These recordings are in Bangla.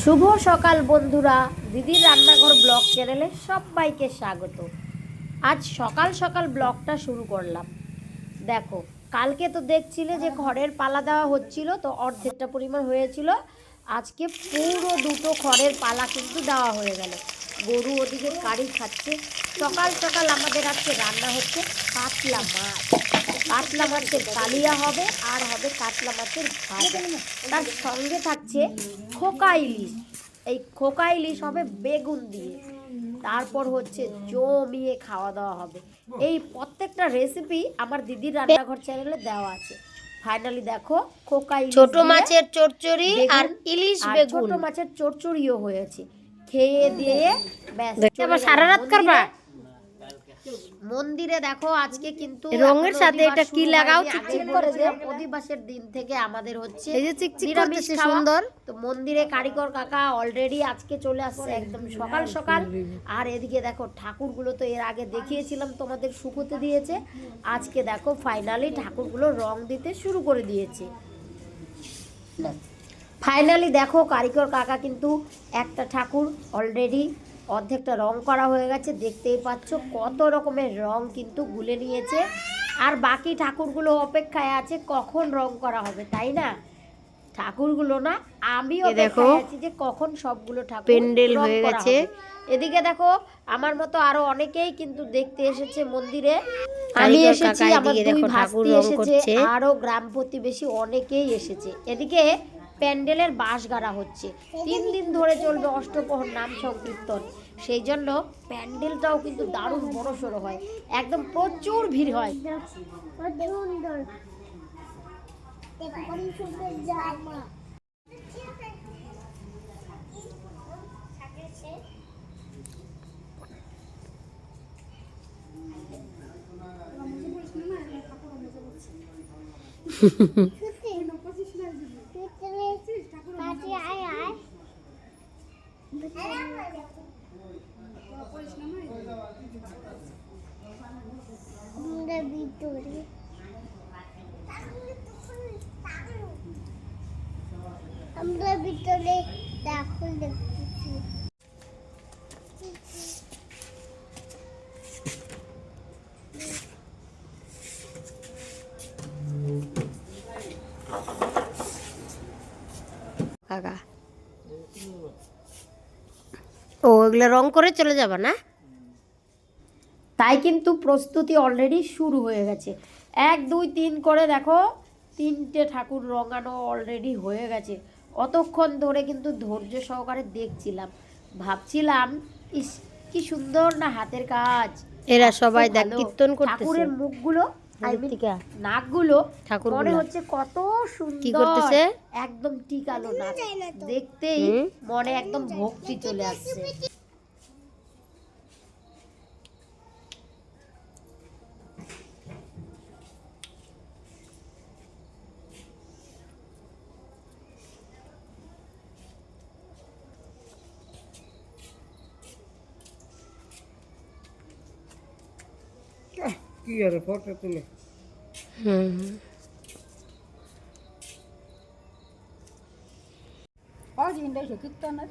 শুভ সকাল বন্ধুরা, দিদির রান্নাঘর ব্লগ চ্যানেলে সবাইকে স্বাগত। আজ সকাল সকাল ব্লগটা শুরু করলাম। দেখো, কালকে তো দেখছিলে যে খড়ের পালা দেওয়া হচ্ছিল, তো অর্ধেকটা পরিমাণ হয়েছিল। আজকে পুরো দুটো খড়ের পালা কিন্তু দেওয়া হয়ে গেল। গরু ওদিকে কাড়ি খাচ্ছে। সকাল সকাল আমাদের আজকে রান্না হচ্ছে কাতলা মাছ। কাতলা মাছের কালিয়া হবে আর হবে কাতলা মাছের ভাজা। তার সঙ্গে থাকছে খোকা ইলিশ। এই খোকা ইলিশ হবে বেগুন দিয়ে। তারপর হচ্ছে জমিয়ে খাওয়া দাওয়া হবে। এই প্রত্যেকটা রেসিপি আমার দিদির রান্নাঘর চ্যানেলে দেওয়া আছে। ফাইনালি দেখো, খোকা ইলিশ, ছোট মাছের চচ্চড়ি আর ইলিশ বেগুন, ছোট মাছের চচ্চড়িও হয়েছে। খেয়ে দিয়ে ব্যাস সারা রাত করবা। মন্দিরে দেখো আজকে কিন্তু রঙের সাথে এটা কি লাগাও চিকচিক করে যে অধিবাসের দিন থেকে আমাদের হচ্ছে এই যে চিকচিক করতেছে সুন্দর। তো মন্দিরে কারিগর কাকা অলরেডি আজকে চলে আসছে একদম সকাল সকাল। আর এদিকে দেখো ঠাকুরগুলো তো এর আগে দেখিয়েছিলাম তোমাদের শুকোতে দিয়েছে। আজকে দেখো ফাইনালি ঠাকুরগুলো রং দিতে শুরু করে দিয়েছে। ফাইনালি দেখো কারিগর কাকা কিন্তু একটা ঠাকুর অলরেডি অর্ধেকটা রং করা হয়ে গেছে। দেখতেই পাচ্ছ কত রকমের রং কিন্তু গুলে নিয়েছে। আর বাকি ঠাকুরগুলো অপেক্ষায় আছে কখন রং করা হবে, তাই না? ঠাকুরগুলো না, আমিও দেখো আছি যে কখন সবগুলো ঠাকুর প্যান্ডেল হয়ে গেছে। এদিকে দেখো আমার মতো আরো অনেকেই কিন্তু দেখতে এসেছে মন্দিরে। আমি এসেছি, আমার দুই ভাস্তি এসেছে, আরো গ্রাম প্রতিবেশী অনেকেই এসেছে। এদিকে প্যান্ডেলের বাঁশ গাড়া হচ্ছে। 3 দিন ধরে চলবে অষ্টপ্রহর নাম সংকীর্তন। সেই জন্য প্যান্ডেলটাও কিন্তু দারুণ বড়সড় হয়, একদম প্রচুর ভিড় হয়। আমরা ভিতরে দেখো দেখতেছি। কাকা ও এগুলো রং করে চলে যাবা না? তাই কিন্তু প্রস্তুতি অলরেডি শুরু হয়ে গেছে। 1 2 3 করে দেখো 3টে ঠাকুর রঙানো অলরেডি হয়ে গেছে। অতক্ষণ ধরে কিন্তু ধৈর্য সহকারে দেখছিলাম, ভাবছিলাম ইস কি সুন্দর না হাতের কাজ। এরা সবাই দেখ কীর্তন করতেছে। ঠাকুরের মুখগুলো, নাকগুলো মনে হচ্ছে কত সুন্দর। কি করতেছে? একদম টিকালো নাচ, দেখতেই মনে একদম ভক্তি চলে আসছে। কি আর ফটো তুলে কীর্তনের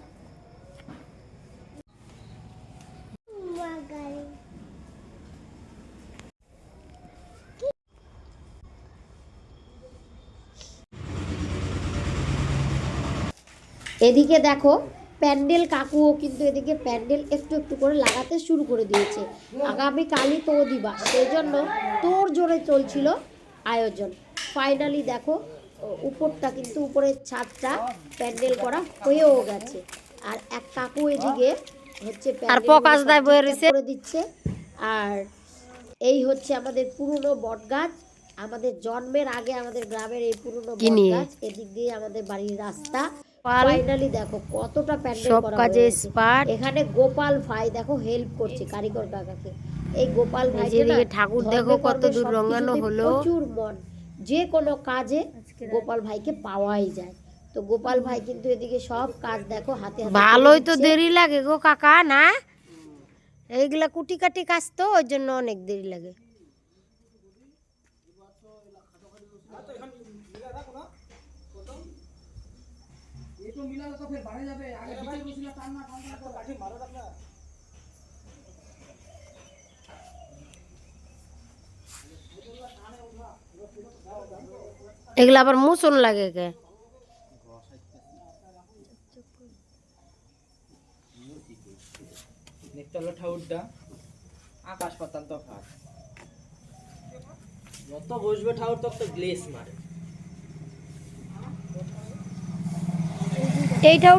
এদিকে দেখো প্যান্ডেল কাকুও কিন্তু এদিকে প্যান্ডেল একটু একটু করে লাগাতে শুরু করে দিয়েছে। আগামীকালই তো দিবা, সেই জন্য তোর জোরে চলছিল আয়োজন। ফাইনালি দেখো উপরটা কিন্তু উপরের ছাদটা প্যান্ডেল করা হয়েও গেছে। আর এক কাকু এদিকে হচ্ছে করে দিচ্ছে। আর এই হচ্ছে আমাদের পুরনো বটগাছ, আমাদের জন্মের আগে আমাদের গ্রামের এই পুরনো বটগাছ। এদিক দিয়ে আমাদের বাড়ির রাস্তা। ফাইনালি দেখো কতটা প্যান্ডেল করা হয়েছে। এখানে গোপাল ভাই দেখো হেল্প করছে কারিগর কাকাকে। এই গোপাল ভাই যেদিকে ঠাকুর দেখো কত দূর রঙানো হলো। প্রচুর মন, যে কোনো কাজে গোপাল ভাইকে পাওয়াই যায়। তো গোপাল ভাই কিন্তু এদিকে সব কাজ দেখো হাতে হাতে। ভালোই তো দেরি লাগে গো কাকা, না? এইগুলা কুটি কাটি কাজ তো, ওই জন্য অনেক দেরি লাগে। এগুলা আবার মুসন লাগে কে? নিত্যলো ঠাউরটা আকাশ পাতাল তফাৎ। যত বসবে ঠাউর তত গ্লেস মারে। এইটাও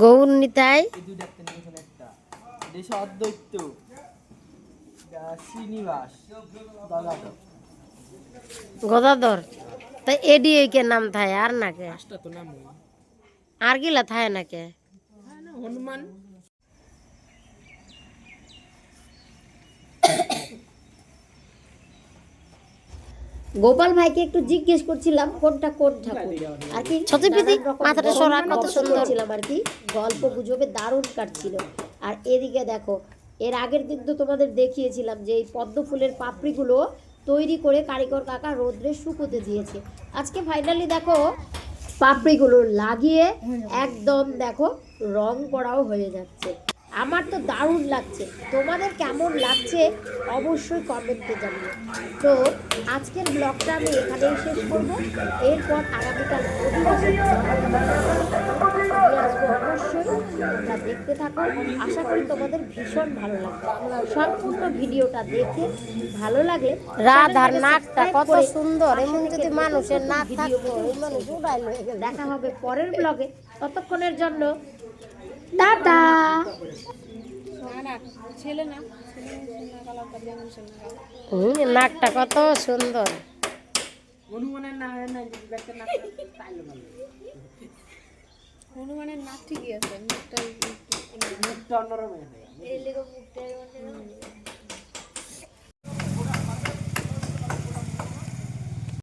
গৌর নিতাই। এই দুইটা একটা নিয়েছেন একটা দেশে অদ্বৈত শ্রীনিবাস গদাধর। গদাধর। তা এডি কে নাম থায় আর না কে? পাঁচটা তো নাম আর গিলা থায় না কে? হনুমান। গোপাল ভাইকে একটু জিজ্ঞেস করছিলাম কোনটা কোন ঠাকুর আর কি, সতীপীঠি, নানান রকম মাথাটা গল্প সরা, কত সুন্দর। করছিলাম আর কি, গল্প গুজবে দারুণ কাটছিল। আর এদিকে দেখো, এর আগের দিন তো তোমাদের দেখিয়েছিলাম যে এই পদ্ম ফুলের পাপড়িগুলো তৈরি করে কারিগর কাকা রোদ্রে শুকোতে দিয়েছে। আজকে ফাইনালি দেখো পাপড়িগুলো লাগিয়ে একদম দেখো রং করাও হয়ে যাচ্ছে। আমার তো দারুণ লাগছে, তোমাদের কেমন লাগছে অবশ্যই কমেন্টে জানিও। তো আজকের ব্লগটা আমি এখানেই শেষ করবো। এরপর আগামীকাল অধিবাসী অবশ্যই তোমরা দেখতে থাকো। আশা করি তোমাদের ভীষণ ভালো লাগবে। সম্পূর্ণ ভিডিওটা দেখে ভালো লাগে রাধার নাকটা কত সুন্দর, পাশে এমন থেকে যদি নতুন মানুষের নতুন নাক ভিডিও থাকতো, পেতে এই মানুষ উড়াইল হয়ে গেল। দেখা হবে পরের ব্লগে। ততক্ষণের জন্য টাটা। নাকটা কত সুন্দর। হনুমানের না হয় না একটা নাক তাইলো না। হনুমানের নাক ঠিকই আছে, মুখটা মুখটা অন্যরকম হয়ে যায়।